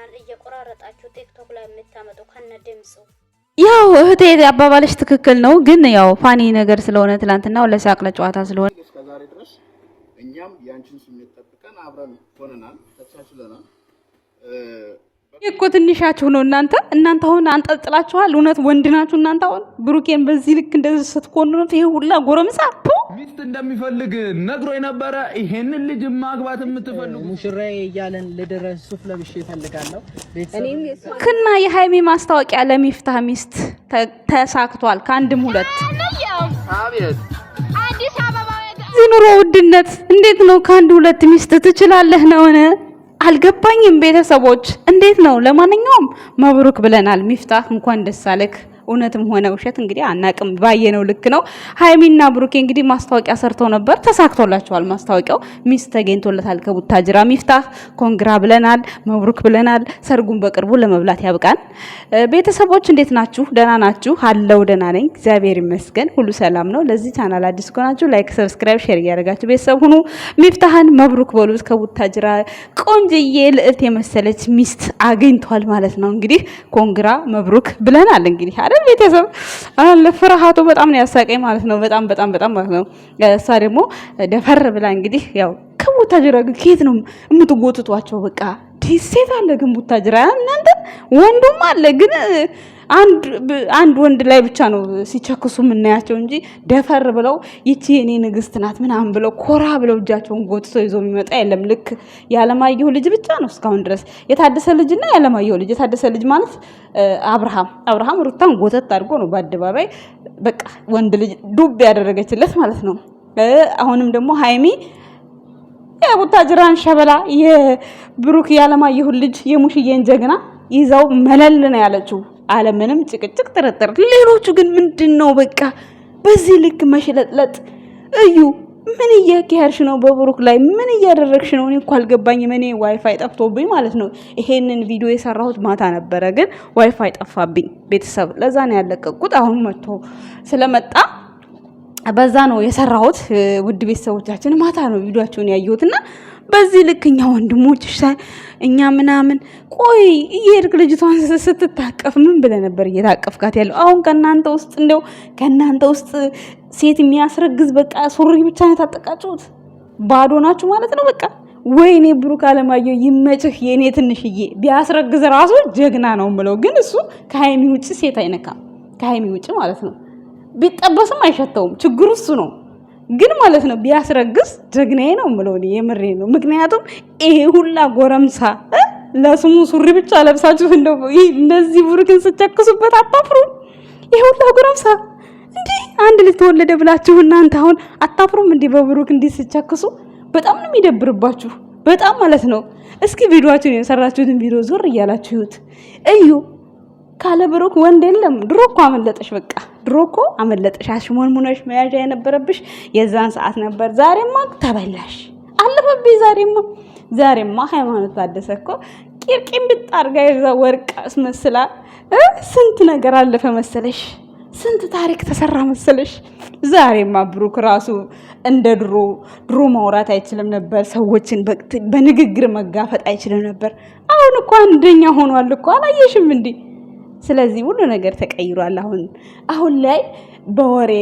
ዜናን እየቆራረጣችሁ ቲክቶክ ላይ የምታመጡ ከነ ድምጹ ያው እህቴ አባባልሽ ትክክል ነው፣ ግን ያው ፋኒ ነገር ስለሆነ ትላንትና ለሳቅ ለጨዋታ ስለሆነ እስከዛሬ ድረስ እኛም ያንቺን ስሜት ጠብቀን አብረን ሆነናል፣ ተቻችለናል። እኮ ትንሻችሁ ነው እናንተ አሁን አንጠልጥላችኋል። እውነት ወንድ ናችሁ እናንተ አሁን ብሩኬን በዚህ ልክ እንደዚህ ስትኮንኑት ይሄ ሁላ ጎረምሳ ሚስት እንደሚፈልግ ነግሮ የነበረ ይሄንን ልጅ ማግባት የምትፈልጉ ሙሽራዬ እያለን ልድረስ ሱፍ ለብሼ እፈልጋለሁ። ክና የሃይሚ ማስታወቂያ ለሚፍታህ ሚስት ተሳክቷል። ከአንድም ሁለት አቤት አዲስ አበባ ኑሮ ውድነት እንዴት ነው? ከአንድ ሁለት ሚስት ትችላለህ ነው? አልገባኝም። ቤተሰቦች እንዴት ነው? ለማንኛውም መብሩክ ብለናል። ሚፍታህ እንኳን ደስ አለክ። እውነትም ሆነ ውሸት እንግዲህ አናቅም፣ ባየነው ልክ ነው። ሃይሚና ብሩኬ እንግዲህ ማስታወቂያ ሰርተው ነበር፣ ተሳክቶላቸዋል። ማስታወቂያው ሚስት ተገኝቶለታል ከቡታጅራ። ሚፍታህ ኮንግራ ብለናል፣ መብሩክ ብለናል። ሰርጉን በቅርቡ ለመብላት ያብቃን። ቤተሰቦች እንዴት ናችሁ? ደህና ናችሁ? አለው ደህና ነኝ እግዚአብሔር ይመስገን፣ ሁሉ ሰላም ነው። ለዚህ ቻናል አዲስ ከሆናችሁ ላይክ፣ ሰብስክራይብ፣ ሼር እያደረጋችሁ ቤተሰብ ሁኑ። ሚፍታህን መብሩክ በሉት። ከቡታጅራ ቆንጅዬ ልዕልት የመሰለች ሚስት አግኝቷል ማለት ነው። እንግዲህ ኮንግራ መብሩክ ብለናል እንግዲህ ቤተሰብ ለፍራሃቱ በጣም ነው ያሳቀኝ ማለት ነው። በጣም ማለት ነው። እሷ ደግሞ ደፈር ብላ እንግዲህ ያው ከቡታጅራ ከየት ነው የምትጎትቷቸው? በቃ ሴት አለ ግን ቡታጅራ እናንተ ወንዱም አለ ግን አንድ ወንድ ላይ ብቻ ነው ሲቸክሱ የምናያቸው እንጂ ደፈር ብለው ይቺ የኔ ንግስት ናት ምናምን ብለው ኮራ ብለው እጃቸውን ጎትቶ ይዞ የሚመጣ የለም። ልክ ያለማየሁ ልጅ ብቻ ነው እስካሁን ድረስ የታደሰ ልጅና ያለማየሁ ልጅ። የታደሰ ልጅ ማለት አብርሃም ሩታን ጎተት አድርጎ ነው በአደባባይ በቃ ወንድ ልጅ ዱብ ያደረገችለት ማለት ነው። አሁንም ደግሞ ሃይሚ የቡታጅራን ሸበላ የብሩክ ያለማየሁ ልጅ የሙሽዬን ጀግና ይዘው መለል ነው ያለችው አለምንም ጭቅጭቅ ጥርጥር። ሌሎቹ ግን ምንድነው በቃ በዚህ ልክ መሽለጥለጥ? እዩ ምን እያካሄድሽ ነው? በብሩክ ላይ ምን እያደረግሽ ነው? እኔ እኮ አልገባኝም። እኔ ዋይፋይ ጠፍቶብኝ ማለት ነው ይሄንን ቪዲዮ የሰራሁት ማታ ነበረ፣ ግን ዋይፋይ ጠፋብኝ ቤተሰብ። ለዛ ነው ያለቀቁት። አሁን መጥቶ ስለመጣ በዛ ነው የሰራሁት። ውድ ቤተሰቦቻችን ማታ ነው ቪዲዮአቸውን ያየሁትና በዚህ ልክ እኛ ወንድሞች እኛ ምናምን ቆይ እየሄድክ ልጅቷን ስትታቀፍ ምን ብለህ ነበር እየታቀፍካት ያለው? አሁን ከእናንተ ውስጥ ሴት የሚያስረግዝ በቃ ሱሪ ብቻ ነው የታጠቃችሁት። ባዶ ናችሁ ማለት ነው በቃ። ወይኔ ብሩክ አለማየሁ ይመችህ የኔ ትንሽዬ። ቢያስረግዝ ራሱ ጀግና ነው የምለው፣ ግን እሱ ከሃይሚ ውጭ ሴት አይነካም። ከሃይሚ ውጭ ማለት ነው። ቢጠበስም አይሸተውም። ችግሩ እሱ ነው። ግን ማለት ነው ቢያስረግዝ ጀግናዬ ነው የምለው እኔ የምሬ ነው። ምክንያቱም ይሄ ሁላ ጎረምሳ ለስሙ ሱሪ ብቻ ለብሳችሁ እንደዚህ ብሩክን ስጨክሱበት አታፍሩ? ይሄ ሁላ ጎረምሳ እንዴ አንድ ልጅ ተወለደ ብላችሁ እናንተ አሁን አታፍሩም እንዴ? በብሩክ እንዲህ ስጨክሱ በጣም ነው የሚደብርባችሁ፣ በጣም ማለት ነው። እስኪ ቪዲዮአችሁን የሰራችሁትን ቪዲዮ ዞር እያላችሁ ይዩት። እዩ ካለ ብሩክ ወንድ የለም። ድሮ እኮ አመለጠሽ፣ በቃ ድሮ እኮ አመለጠሽ። አሽሞንሙነሽ መያዣ የነበረብሽ የዛን ሰዓት ነበር። ዛሬማ ተበላሽ፣ አለፈብኝ። ዛሬማ ሃይማኖት ታደሰ እኮ ቂርቂም ብታርጋ የዛ ወርቅ አስመስላ ስንት ነገር አለፈ መሰለሽ፣ ስንት ታሪክ ተሰራ መሰለሽ። ዛሬማ ብሩክ ራሱ እንደ ድሮ ማውራት አይችልም ነበር፣ ሰዎችን በንግግር መጋፈጥ አይችልም ነበር። አሁን እኮ አንደኛ ሆኗል እኮ አላየሽም እንዴ? ስለዚህ ሁሉ ነገር ተቀይሯል። አሁን ላይ በወሬ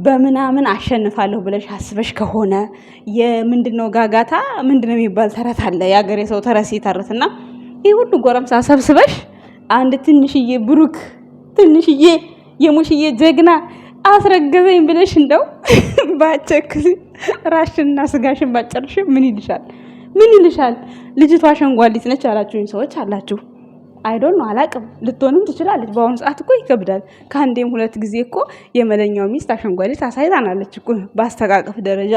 በምናምን አሸንፋለሁ ብለሽ አስበሽ ከሆነ የምንድነው ጋጋታ ምንድነው የሚባል ተረት አለ፣ የአገሬ ሰው ተረት ሲተርትና ይሄ ሁሉ ጎረምሳ ሰብስበሽ አንድ ትንሽዬ ብሩክ ትንሽዬ የሙሽዬ ጀግና አስረገዘኝ ብለሽ እንደው ባቸክሲ ራሽንና ስጋሽን ባጨርሽ ምን ይልሻል? ልጅቷ አሸንጓሊት ነች አላችሁኝ ሰዎች አላችሁ። አይዶን ነው አላቅም፣ ልትሆንም ትችላለች። በአሁኑ ሰዓት እኮ ይከብዳል። ከአንዴም ሁለት ጊዜ እኮ የመለኛው ሚስት አሸንጓሊት አሳይታናለች እኮ በአስተቃቀፍ ደረጃ።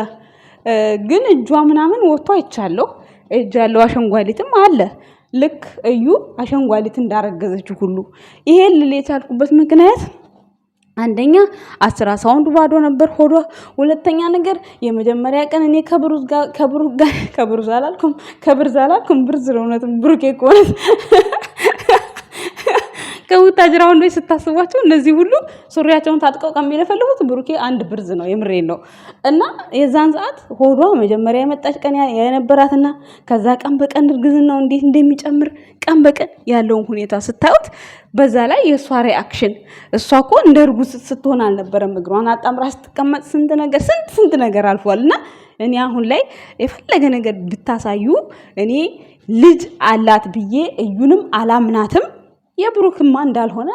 ግን እጇ ምናምን ወጥቶ አይቻለሁ። እጅ ያለው አሸንጓሊትም አለ። ልክ እዩ አሸንጓሊት እንዳረገዘች ሁሉ ይሄን ልል የቻልኩበት ምክንያት አንደኛ 10 ሳውንድ ባዶ ነበር ሆዷ። ሁለተኛ ነገር የመጀመሪያ ቀን እኔ ከብሩዝ አላልኩም ብርዝ ነው እውነትም ብሩኬ እኮ ከቡታጅራ ወንዶች ስታስቧቸው እነዚህ ሁሉ ሱሪያቸውን ታጥቀው ከሚለፈልጉት ብሩኬ አንድ ብርዝ ነው። የምሬን ነው። እና የዛን ሰዓት ሆዷ መጀመሪያ የመጣች ቀን የነበራትና ከዛ ቀን በቀን እርግዝናው እንዴት እንደሚጨምር ቀን በቀን ያለውን ሁኔታ ስታዩት በዛ ላይ የእሷ ሪአክሽን እሷ እኮ እንደ እርጉዝ ስትሆን አልነበረም። እግሯን አጣምራ ስትቀመጥ ስንት ነገር አልፏል። እና እኔ አሁን ላይ የፈለገ ነገር ብታሳዩ እኔ ልጅ አላት ብዬ እዩንም አላምናትም። የብሩክማ እንዳልሆነ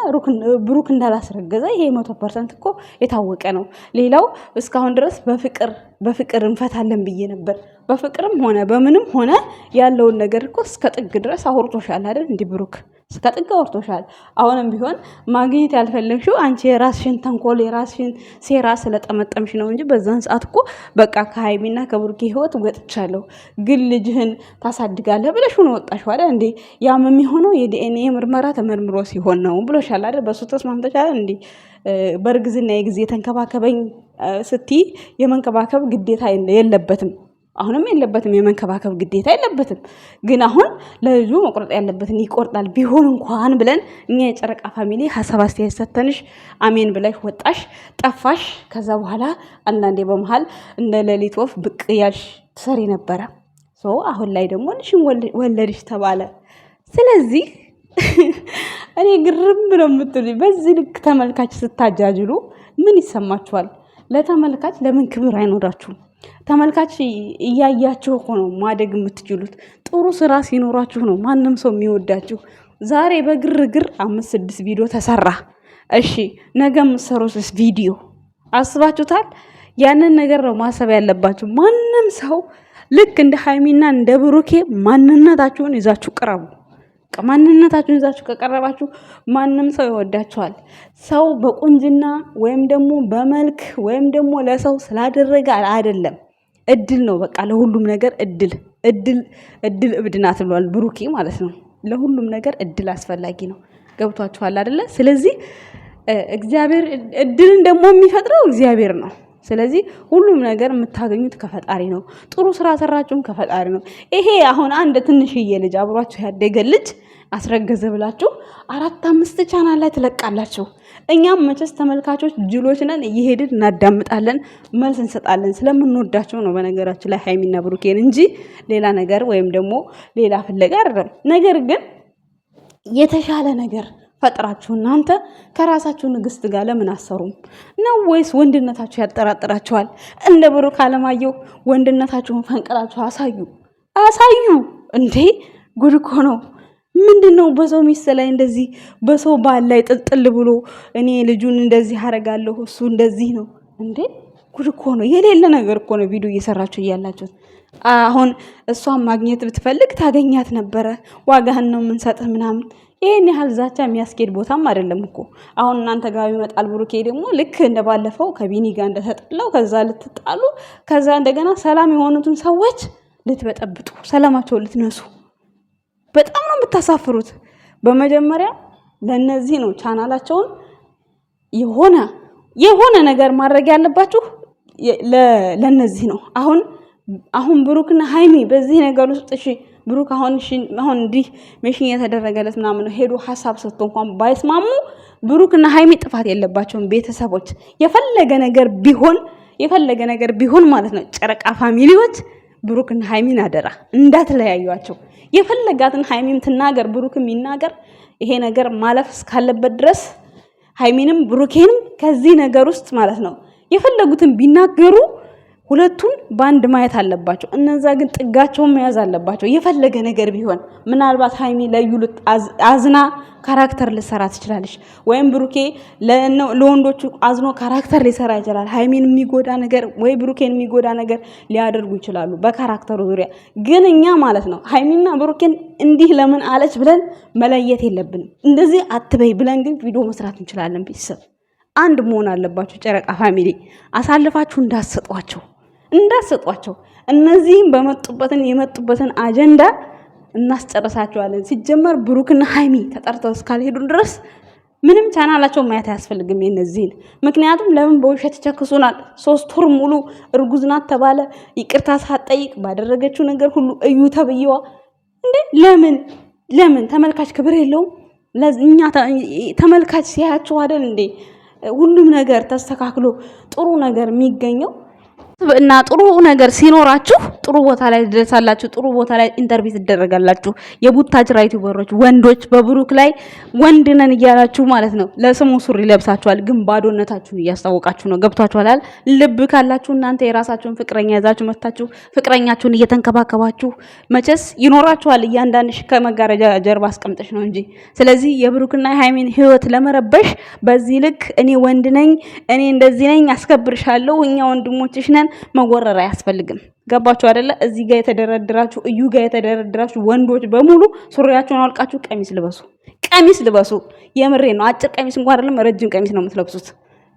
ብሩክ እንዳላስረገዘ ይሄ 100% እኮ የታወቀ ነው። ሌላው እስካሁን ድረስ በፍቅር እንፈታለን ብዬ ነበር። በፍቅርም ሆነ በምንም ሆነ ያለውን ነገር እኮ እስከ ጥግ ድረስ አውርቶሻል አይደል? እንዲህ ብሩክ እስከ ጥግ አውርቶሻል። አሁንም ቢሆን ማግኘት ያልፈለግሽው አንቺ የራስሽን ተንኮል የራስሽን ሴራ ስለጠመጠምሽ ነው እንጂ በዛን ሰዓት እኮ በቃ ከሀይሚና ከብሩክ ህይወት ወጥቻለሁ፣ ግን ልጅህን ታሳድጋለህ ብለሽ ነው ወጣሽው አይደል እንዴ? ያም የሚሆነው የዲኤንኤ ምርመራ ተመርምሮ ሲሆን ነው ብሎሻል አይደል? በሱ ተስማምተሻል እንዴ? በእርግዝና የጊዜ ተንከባከበኝ ስትይ የመንከባከብ ግዴታ የለበትም። አሁንም የለበትም፣ የመንከባከብ ግዴታ የለበትም። ግን አሁን ለልጁ መቁረጥ ያለበትን ይቆርጣል። ቢሆን እንኳን ብለን እኛ የጨረቃ ፋሚሊ ሀሳብ አስተያየት ሰተንሽ አሜን ብለሽ ወጣሽ ጠፋሽ። ከዛ በኋላ አንዳንዴ በመሃል እንደ ሌሊት ወፍ ብቅ ያልሽ ትሰሪ ነበረ። አሁን ላይ ደግሞ ልሽን ወለድሽ ተባለ። ስለዚህ እኔ ግርም ብለው የምትሉኝ በዚህ ልክ ተመልካች ስታጃጅሉ ምን ይሰማችኋል? ለተመልካች ለምን ክብር አይኖራችሁም? ተመልካች እያያችሁ እኮ ነው ማደግ የምትችሉት። ጥሩ ስራ ሲኖራችሁ ነው ማንም ሰው የሚወዳችሁ። ዛሬ በግርግር 5-6 ቪዲዮ ተሰራ። እሺ ነገ የምትሰሩትስ ቪዲዮ አስባችሁታል? ያንን ነገር ነው ማሰብ ያለባችሁ። ማንም ሰው ልክ እንደ ሃይሚና እንደ ብሩኬ ማንነታችሁን ይዛችሁ ቅረቡ። ማንነታችሁን ይዛችሁ ከቀረባችሁ ማንም ሰው ይወዳችኋል። ሰው በቁንጅና ወይም ደግሞ በመልክ ወይም ደግሞ ለሰው ስላደረገ አይደለም። እድል ነው በቃ ለሁሉም ነገር እድል እብድ ናት ብሏል ብሩኬ ማለት ነው። ለሁሉም ነገር እድል አስፈላጊ ነው። ገብቷችኋል አይደለ? ስለዚህ እግዚአብሔር እድልን ደግሞ የሚፈጥረው እግዚአብሔር ነው። ስለዚህ ሁሉም ነገር የምታገኙት ከፈጣሪ ነው። ጥሩ ስራ ሰራችሁም ከፈጣሪ ነው። ይሄ አሁን አንድ ትንሽዬ ልጅ አብሯችሁ ያደገ ልጅ አስረገዘ ብላችሁ 4-5 ቻናል ላይ ትለቃላችሁ። እኛም መቼስ ተመልካቾች ጅሎች ነን፣ እየሄድን እናዳምጣለን፣ መልስ እንሰጣለን። ስለምንወዳቸው ነው በነገራችን ላይ ሃይሚና ብሩኬን እንጂ ሌላ ነገር ወይም ደግሞ ሌላ ፍለጋ አይደለም። ነገር ግን የተሻለ ነገር ፈጥራችሁ እናንተ ከራሳችሁ ንግስት ጋር ለምን አሰሩም ነው? ወይስ ወንድነታችሁ ያጠራጥራችኋል? እንደ ብሩክ አለማየሁ ወንድነታችሁን ፈንቅላችሁ አሳዩ እንዴ! ጉድ እኮ ነው። ምንድነው በሰው ሚስት ላይ እንደዚህ በሰው ባል ላይ ጥልጥል ብሎ እኔ ልጁን እንደዚህ አረጋለሁ እሱ እንደዚህ ነው እንዴ? ጉድ እኮ ነው። የሌለ ነገር እኮ ነው ቪዲዮ እየሰራችሁ እያላችሁት። አሁን እሷን ማግኘት ብትፈልግ ታገኛት ነበረ። ዋጋህን ነው የምንሰጥህ ምናምን። ይሄን ያህል ዛቻ የሚያስኬድ ቦታም አይደለም እኮ። አሁን እናንተ ጋር ይመጣል ብሩኬ ደግሞ ልክ እንደባለፈው ከቢኒ ጋር እንደተጣላው ከዛ ልትጣሉ ከዛ እንደገና ሰላም የሆኑትን ሰዎች ልትበጠብጡ ሰላማቸውን ልትነሱ በጣም ነው የምታሳፍሩት። በመጀመሪያ ለነዚህ ነው ቻናላቸውን የሆነ ነገር ማድረግ ያለባችሁ ለነዚህ ነው። አሁን ብሩክና ሃይሚ በዚህ ነገር ውስጥ እሺ ብሩክ አሁን እንዲህ ሜሽን የተደረገለት ምናምን ሄዶ ሀሳብ ሰጥቶ እንኳን ባይስማሙ ብሩክና ሃይሚ ጥፋት የለባቸውም። ቤተሰቦች የፈለገ ነገር ቢሆን ማለት ነው ጨረቃ ፋሚሊዎች ብሩክና ሃይሚን አደራ እንዳትለያዩአቸው። የፈለጋትን ሃይሚም ትናገር ብሩክም ይናገር፣ ይሄ ነገር ማለፍ እስካለበት ድረስ ሃይሚንም ብሩኬንም ከዚህ ነገር ውስጥ ማለት ነው የፈለጉትን ቢናገሩ ሁለቱን ባንድ ማየት አለባቸው። እነዛ ግን ጥጋቸውን መያዝ አለባቸው። የፈለገ ነገር ቢሆን ምናልባት ሃይሚ ለዩሉ አዝና ካራክተር ልሰራ ትችላለች፣ ወይም ብሩኬ ለወንዶቹ አዝኖ ካራክተር ሊሰራ ይችላል። ሃይሚን የሚጎዳ ነገር ወይ ብሩኬን የሚጎዳ ነገር ሊያደርጉ ይችላሉ በካራክተሩ ዙሪያ። ግን እኛ ማለት ነው ሃይሚና ብሩኬን እንዲህ ለምን አለች ብለን መለየት የለብንም። እንደዚህ አትበይ ብለን ግን ቪዲዮ መስራት እንችላለን። ቤተሰብ አንድ መሆን አለባቸው። ጨረቃ ፋሚሊ አሳልፋችሁ እንዳሰጧቸው እነዚህም የመጡበትን አጀንዳ እናስጨርሳቸዋለን። ሲጀመር ብሩክና ሃይሚ ተጠርተው እስካልሄዱ ድረስ ምንም ቻናላቸው ማየት አያስፈልግም የነዚህን። ምክንያቱም ለምን በውሸት ተቸክሱናል። 3 ወር ሙሉ እርጉዝ ናት ተባለ። ይቅርታ ሳትጠይቅ ባደረገችው ነገር ሁሉ እዩ ተብየዋ እንዴ! ለምን ተመልካች ክብር የለውም? ለኛ ተመልካች ሲያያችሁ አይደል እንዴ ሁሉም ነገር ተስተካክሎ ጥሩ ነገር የሚገኘው እና ጥሩ ነገር ሲኖራችሁ ጥሩ ቦታ ላይ ትደርሳላችሁ። ጥሩ ቦታ ላይ ኢንተርቪው ትደረጋላችሁ። የቡታጅራ ዩቲዩበሮች ወንዶች በብሩክ ላይ ወንድ ነን እያላችሁ ማለት ነው ለስሙ ሱሪ ለብሳችኋል፣ ግን ባዶነታችሁን እያስታወቃችሁ ነው። ገብቷችኋል? ልብ ካላችሁ እናንተ የራሳችሁን ፍቅረኛ ያዛችሁ መታችሁ ፍቅረኛችሁን እየተንከባከባችሁ መቼስ ይኖራችኋል። እያንዳንድሽ ከመጋረጃ ጀርባ አስቀምጠሽ ነው እንጂ። ስለዚህ የብሩክና የሃይሚን ህይወት ለመረበሽ በዚህ ልክ እኔ ወንድ ነኝ እኔ እንደዚህ ነኝ አስከብርሻለሁ እኛ ወንድሞችሽ ነን መወረር አያስፈልግም። ገባችሁ አይደለ? እዚህ ጋር የተደረደራችሁ እዩ ጋር የተደረደራችሁ ወንዶች በሙሉ ሱሪያችሁን አውልቃችሁ ቀሚስ ልበሱ። የምሬ ነው። አጭር ቀሚስ እንኳን አይደለም ረጅም ቀሚስ ነው የምትለብሱት።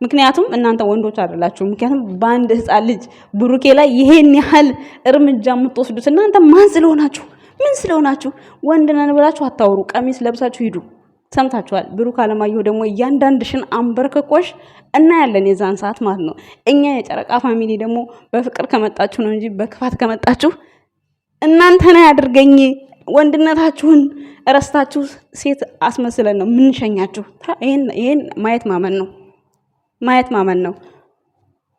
ምክንያቱም እናንተ ወንዶች አይደላችሁ። ምክንያቱም በአንድ ህፃን ልጅ ብሩኬ ላይ ይሄን ያህል እርምጃ የምትወስዱት እናንተ ማን ስለሆናችሁ ምን ስለሆናችሁ? ወንድ ነን ብላችሁ አታውሩ። ቀሚስ ለብሳችሁ ሂዱ። ሰምታችኋል። ብሩክ አለማየሁ ደግሞ እያንዳንድሽን አንበርክኮሽ እናያለን የዛን ሰዓት ማለት ነው። እኛ የጨረቃ ፋሚሊ ደግሞ በፍቅር ከመጣችሁ ነው እንጂ በክፋት ከመጣችሁ እናንተን ያድርገኝ። ወንድነታችሁን እረስታችሁ ሴት አስመስለን ነው ምንሸኛችሁ። ይሄን ማየት ማመን ነው።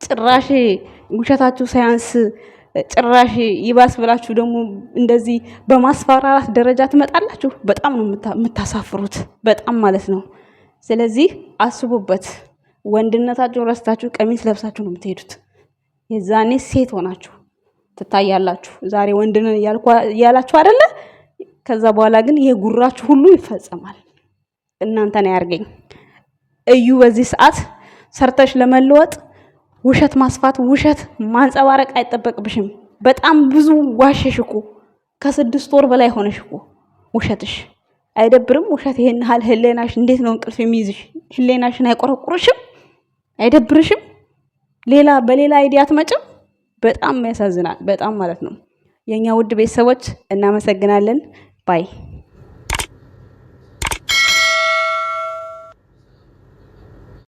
ጭራሽ ውሸታችሁ ሳያንስ ጭራሽ ይባስ ብላችሁ ደግሞ እንደዚህ በማስፈራራት ደረጃ ትመጣላችሁ። በጣም ነው የምታሳፍሩት፣ በጣም ማለት ነው። ስለዚህ አስቡበት። ወንድነታችሁን ረስታችሁ ቀሚስ ለብሳችሁ ነው የምትሄዱት። የዛኔ ሴት ሆናችሁ ትታያላችሁ። ዛሬ ወንድነን እያላችሁ አይደለ? ከዛ በኋላ ግን ይሄ ጉራችሁ ሁሉ ይፈጸማል። እናንተን ያርገኝ። እዩ በዚህ ሰዓት ሰርተሽ ለመለወጥ ውሸት ማስፋት ውሸት ማንጸባረቅ አይጠበቅብሽም። በጣም ብዙ ዋሸሽ እኮ ከ6 ወር በላይ ሆነሽ እኮ ውሸትሽ አይደብርም? ውሸት ይሄን ሀል ህሌናሽ እንዴት ነው እንቅልፍ የሚይዝሽ? ህሌናሽን አይቆረቁርሽም? አይደብርሽም? በሌላ አይዲያ አትመጭም? በጣም ያሳዝናል። በጣም ማለት ነው። የኛ ውድ ቤተሰቦች እናመሰግናለን ባይ